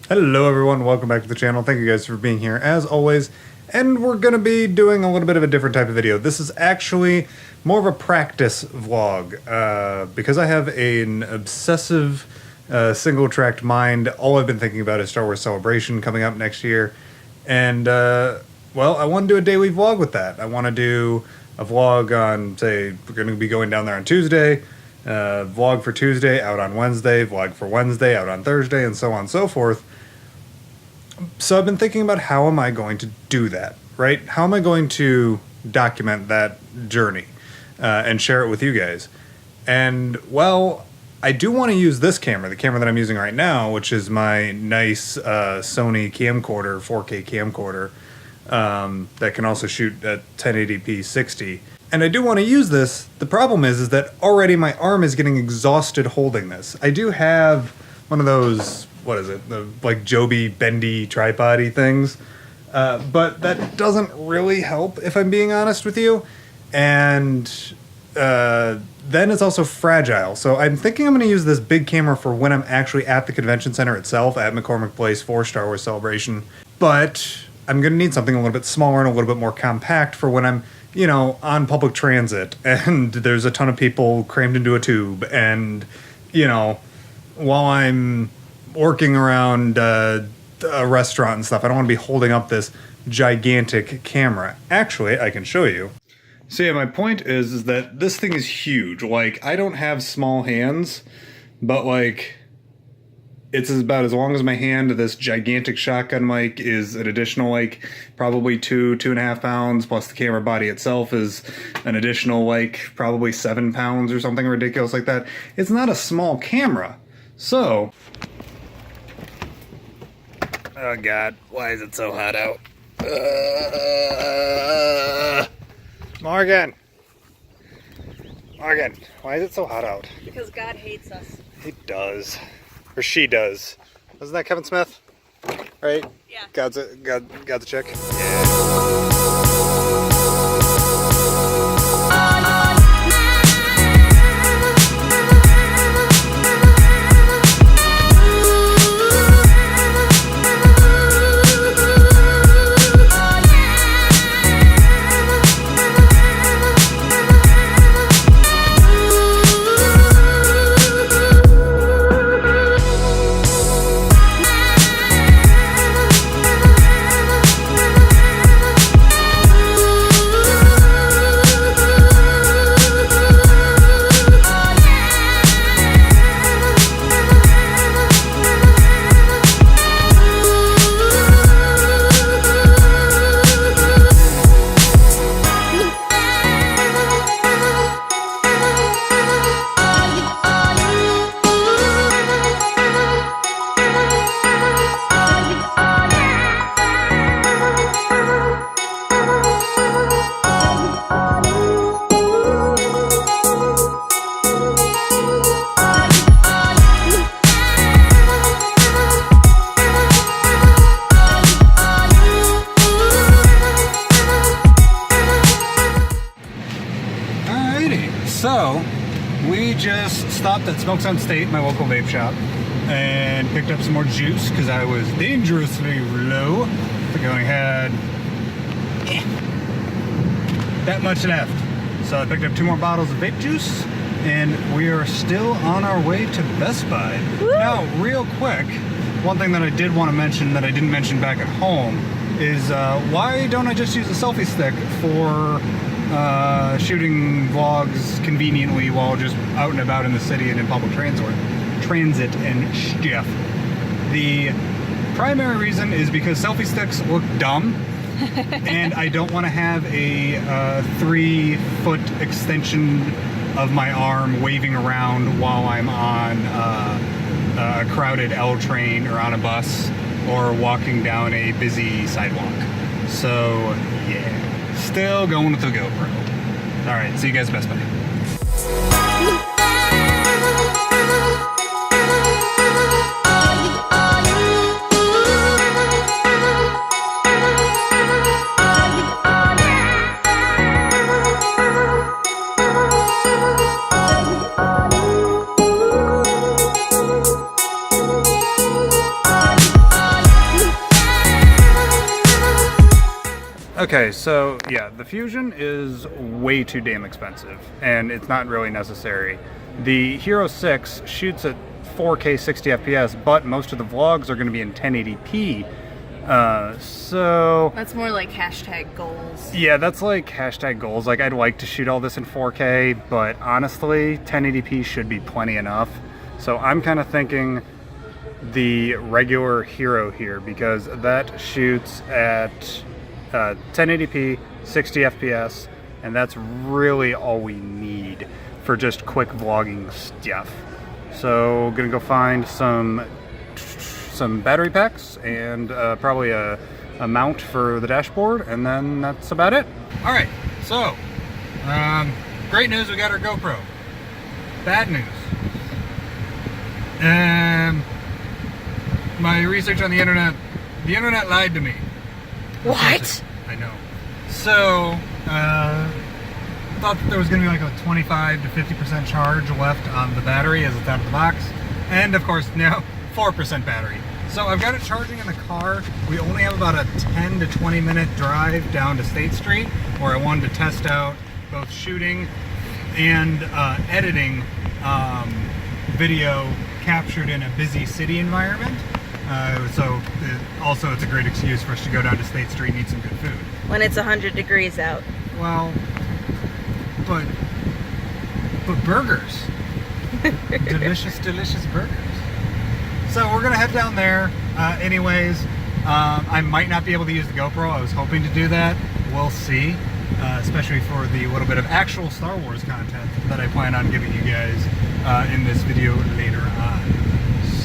Hello everyone, welcome back to the channel. Thank you guys for being here as always. And we're going to be doing a little bit of a different type of video. This is actually more of a practice vlog. Because I have an obsessive single-tracked mind, all I've been thinking about is Star Wars Celebration coming up next year. And, well, I want to do a daily vlog with that. I want to do a vlog on, say, we're going to be going down there on Tuesday, vlog for Tuesday, out on Wednesday, vlog for Wednesday, out on Thursday, and so on and so forth. So I've been thinking about how am I going to do that, right? How am I going to document that journey and share it with you guys? And, well, I do want to use this camera, the camera that I'm using right now, which is my nice Sony camcorder, 4K camcorder, that can also shoot at 1080p 60. And I do want to use this. The problem is that already my arm is getting exhausted holding this. I do have one of those, what is it, the like Joby bendy tripod-y things, but that doesn't really help if I'm being honest with you. And then it's also fragile. So I'm thinking I'm going to use this big camera for when I'm actually at the convention center itself at McCormick Place for Star Wars Celebration. But I'm going to need something a little bit smaller and a little bit more compact for when I'm, you know, on public transit and there's a ton of people crammed into a tube and, you know, while I'm working around a restaurant and stuff, I don't want to be holding up this gigantic camera. Actually, I can show you. So yeah, my point is that this thing is huge. Like, I don't have small hands, but like, it's about as long as my hand. This gigantic shotgun mic is an additional, like, probably 2.5 pounds, plus the camera body itself is an additional, like, probably 7 pounds or something ridiculous like that. It's not a small camera. So, oh god, why is it so hot out? Morgan, why is it so hot out? Because God hates us. He does. Or she does. Wasn't that Kevin Smith? Right? Yeah. God's a chick? Yeah. So, we just stopped at Smoke Sun State, my local vape shop, and picked up some more juice because I was dangerously low. I think I only had that much left. So I picked up 2 more bottles of vape juice, and we are still on our way to Best Buy. Woo! Now, real quick, one thing that I did want to mention that I didn't mention back at home is why don't I just use a selfie stick for shooting vlogs conveniently while just out and about in the city and in public transit and stuff. The primary reason is because selfie sticks look dumb and I don't want to have a 3-foot extension of my arm waving around while I'm on a crowded L train or on a bus or walking down a busy sidewalk. So yeah. Still going with the GoPro. Alright, see you guys at Best Buy. Okay, so yeah, the Fusion is way too damn expensive, and it's not really necessary. The Hero 6 shoots at 4K 60 FPS, but most of the vlogs are going to be in 1080p. So that's more like hashtag goals. Yeah, that's like hashtag goals. Like, I'd like to shoot all this in 4K, but honestly, 1080p should be plenty enough. So I'm kind of thinking the regular Hero here, because that shoots at 1080p, 60 FPS, and that's really all we need for just quick vlogging stuff. So gonna go find some battery packs and probably a mount for the dashboard, and then that's about it. All right, so great news, we got our GoPro. Bad news, my research on the internet lied to me. What? I know. So thought that there was going to be like a 25 to 50% charge left on the battery as it's out of the box, and of course now 4% battery. So I've got it charging in the car. We only have about a 10 to 20 minute drive down to State Street, where I wanted to test out both shooting and editing video captured in a busy city environment. Also it's a great excuse for us to go down to State Street and eat some good food. When it's 100 degrees out. Well, but burgers. Delicious, delicious burgers. So we're gonna head down there. Anyways, I might not be able to use the GoPro. I was hoping to do that. We'll see. Especially for the little bit of actual Star Wars content that I plan on giving you guys in this video later on.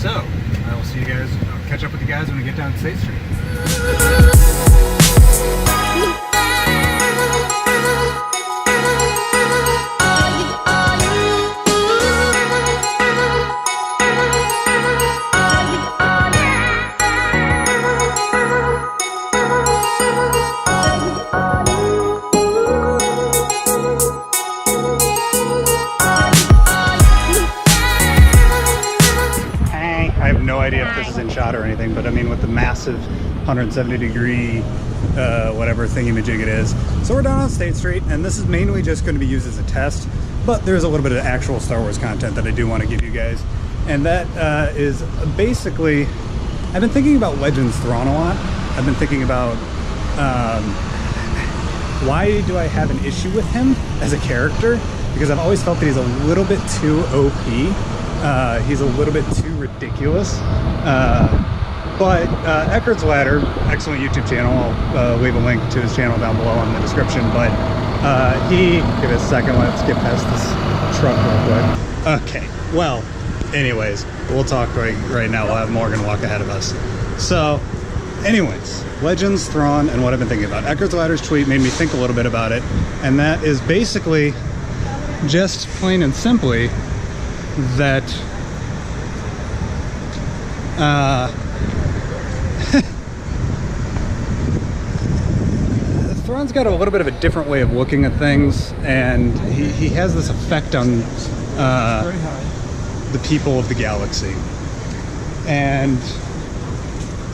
So I will see you guys. I'll catch up with you guys when we get down to State Street. Or anything, but I mean, with the massive 170 degree whatever thingy-majig it is. So we're down on State Street, and this is mainly just going to be used as a test, but there's a little bit of actual Star Wars content that I do want to give you guys, and that is basically, I've been thinking about Legends Thrawn a lot. I've been thinking about why do I have an issue with him as a character, because I've always felt that he's a little bit too OP. He's a little bit too ridiculous. But Eckhart's Ladder, excellent YouTube channel. I'll leave a link to his channel down below in the description. But give it a second, let's get past this truck real quick. Okay, well, anyways, we'll talk right now. We'll have Morgan walk ahead of us. So, anyways, Legends, Thrawn, and what I've been thinking about. Eckhart's Ladder's tweet made me think a little bit about it, and that is basically just plain and simply that Thrawn's got a little bit of a different way of looking at things, and he has this effect on the people of the galaxy. And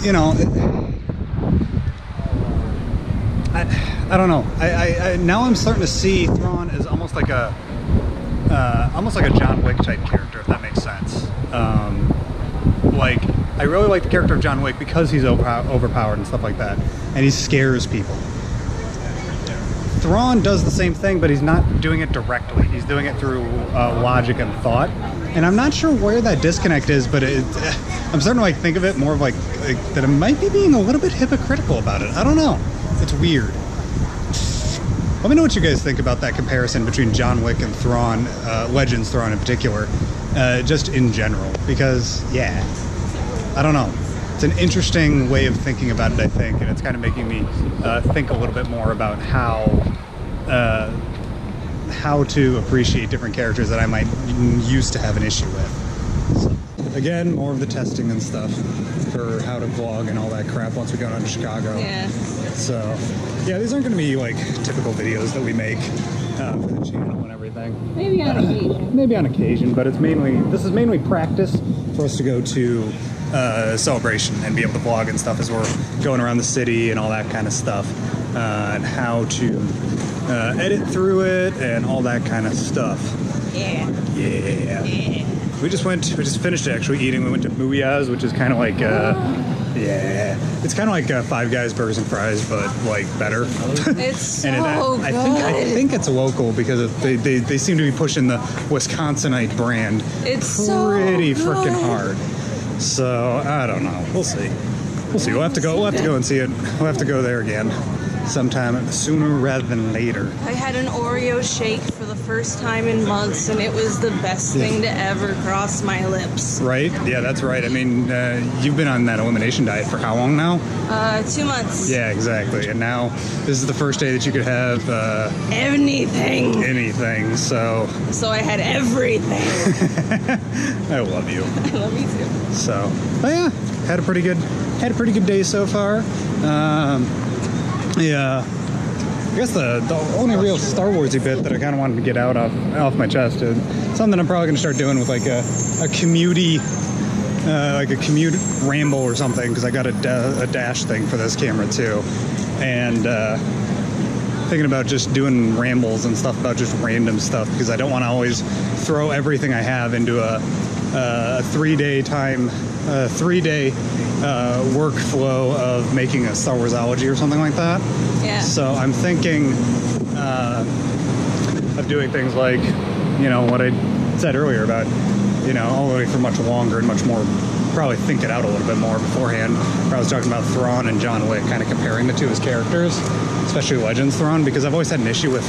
you know, I don't know. I now I'm starting to see Thrawn as almost like a John Wick type character, if that makes sense. Like, I really like the character of John Wick because he's overpowered and stuff like that, and he scares people. Thrawn does the same thing, but he's not doing it directly. He's doing it through logic and thought, and I'm not sure where that disconnect is, but I'm starting to like think of it more of like that I might be being a little bit hypocritical about it. I don't know. It's weird. Let me know what you guys think about that comparison between John Wick and Thrawn, Legends Thrawn in particular, just in general, because, yeah, I don't know. It's an interesting way of thinking about it, I think, and it's kind of making me think a little bit more about how to appreciate different characters that I might used to have an issue with. So, again, more of the testing and stuff for how to vlog and all that crap once we go down to Chicago. Yeah. So, yeah, these aren't going to be like typical videos that we make for the channel and everything. Maybe on occasion. Maybe on occasion, but this is mainly practice for us to go to Celebration and be able to vlog and stuff as we're going around the city and all that kind of stuff. and how to edit through it and all that kind of stuff. Yeah. Yeah. Yeah. We just finished actually eating. We went to Booyah's, which is kind of like, yeah, it's kind of like Five Guys Burgers and Fries, but like better. It's so And good. I think it's local because they seem to be pushing the Wisconsinite brand It's pretty so freaking good. hard. So I don't know. We'll see. We'll see. We'll have to go and see it. We'll have to go there again sometime sooner rather than later. I had an Oreo shake for the first time in months, and it was the best thing to ever cross my lips. Right? Yeah, that's right. I mean, you've been on that elimination diet for how long now? 2 months. Yeah, exactly. And now this is the first day that you could have Anything. anything. So So I had everything. I love you. I love you too. So, oh yeah, had a pretty good day so far. Yeah, I guess the only real Star Warsy bit that I kind of wanted to get out off my chest is something I'm probably gonna start doing with like a commute ramble or something, because I got a dash thing for this camera too, and thinking about just doing rambles and stuff about just random stuff, because I don't want to always throw everything I have into a 3-day workflow of making a Star Warsology or something like that. Yeah. So I'm thinking of doing things like, you know, what I said earlier about, you know, all the way for much longer and much more, probably think it out a little bit more beforehand, where I was talking about Thrawn and John Wick, kind of comparing the two as characters, especially Legends Thrawn, because I've always had an issue with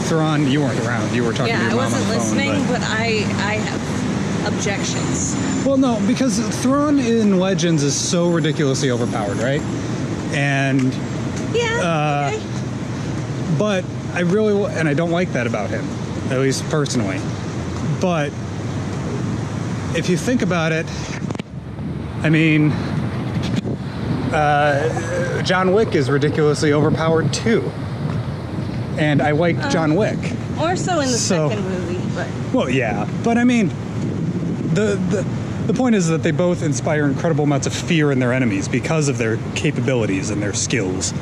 Thrawn. You weren't around. You were talking to Yeah, your I mom on wasn't the phone, listening, but I have objections. Well, no, because Thrawn in Legends is so ridiculously overpowered, right? And Yeah. Okay. but I really, and I don't like that about him, at least personally. But if you think about it, I mean, John Wick is ridiculously overpowered too. And I like John Wick. More so in the So- second movie, but Well, yeah, but I mean, the point is that they both inspire incredible amounts of fear in their enemies because of their capabilities and their skills.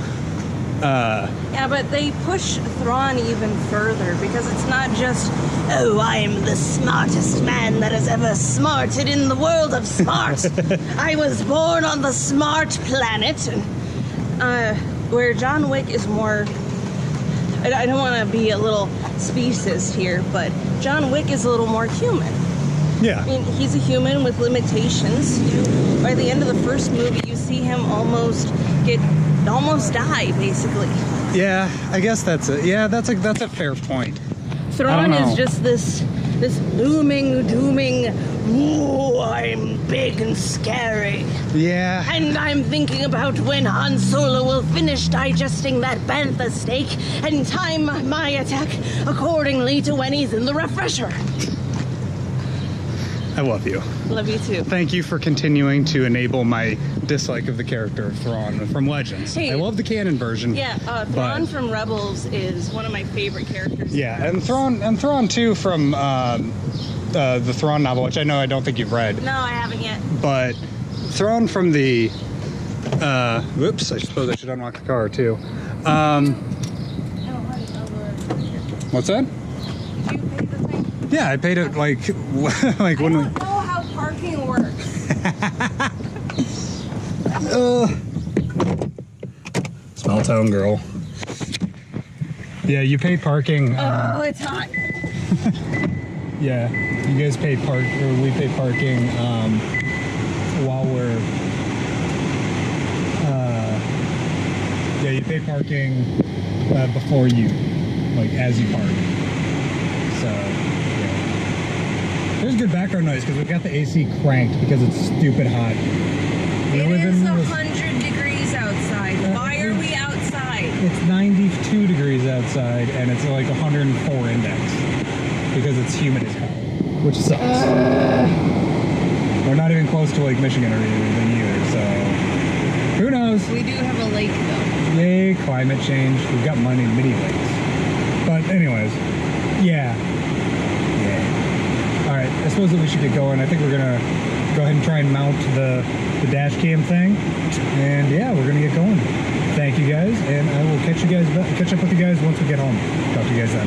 yeah, but they push Thrawn even further, because it's not just, oh, I am the smartest man that has ever smarted in the world of smart. I was born on the smart planet, and where John Wick is more. I don't want to be a little speciesist here, but John Wick is a little more human. Yeah. I mean, he's a human with limitations. By the end of the first movie, you see him almost die, basically. Yeah, I guess that's a fair point. Thrawn I don't know. is just this looming, dooming, ooh, I'm big and scary. Yeah. And I'm thinking about when Han Solo will finish digesting that bantha steak and time my attack accordingly to when he's in the refresher. I love you. Love you too. Thank you for continuing to enable my dislike of the character of Thrawn from Legends. Hey. I love the canon version. Yeah, Thrawn from Rebels is one of my favorite characters. Yeah, and Thrawn too from the Thrawn novel, which I don't think you've read. No, I haven't yet. But Thrawn from the whoops, I suppose I should unlock the car too. What's that? Did you pay the thing? Yeah, I paid it like like I when we don't know how parking works. Small town girl. Yeah, you pay parking. Oh, it's hot. Yeah, you guys pay we pay parking while we're yeah, you pay parking before you, like as you park. So yeah, there's good background noise because we've got the AC cranked because it's stupid hot. It is 100 degrees outside. Why are we outside? It's 92 degrees outside and it's like 104 index because it's humid as hell, which sucks. We're not even close to Lake Michigan or anything either, so who knows? We do have a lake though. Yay, climate change. We've got mini lakes. But anyways, yeah. All right, I suppose suppose that we should get going. I think we're gonna go ahead and try and mount the dash cam thing, and yeah, we're gonna get going. Thank you guys, and I will catch up with you guys once we get home. Talk to you guys then.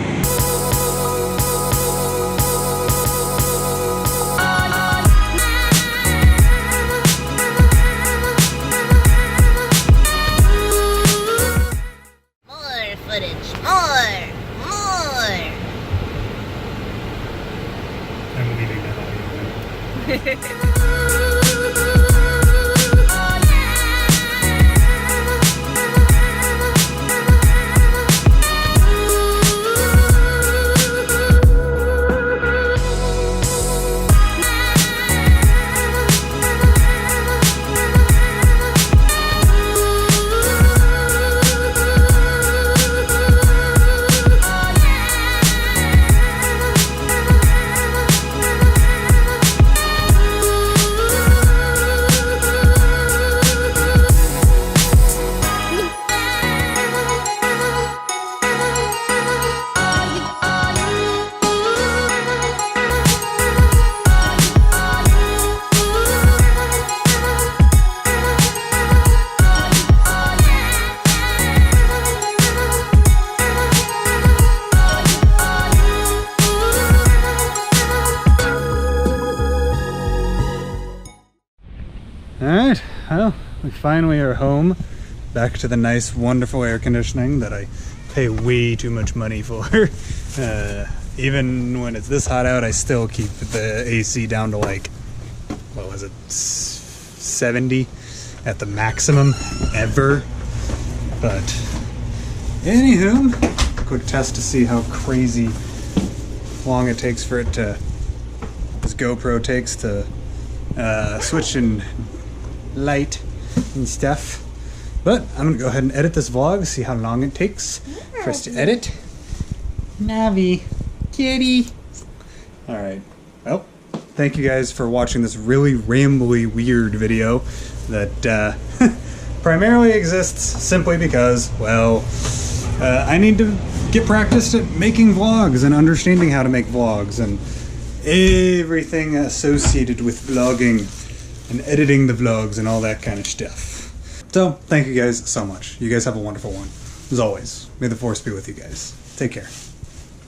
I'm leaving that audio. Alright, well, we finally are home. Back to the nice, wonderful air conditioning that I pay way too much money for. Even when it's this hot out, I still keep the AC down to like, what was it, 70 at the maximum ever. But, anywho, quick test to see how crazy long it takes for it to, this GoPro takes to switch in light and stuff. But I'm gonna go ahead and edit this vlog, see how long it takes for us to edit. Navi, kitty. Alright, well, thank you guys for watching this really rambly, weird video that primarily exists simply because, well, I need to get practiced at making vlogs and understanding how to make vlogs and everything associated with vlogging and editing the vlogs and all that kind of stuff. So, thank you guys so much. You guys have a wonderful one. As always, may the force be with you guys. Take care.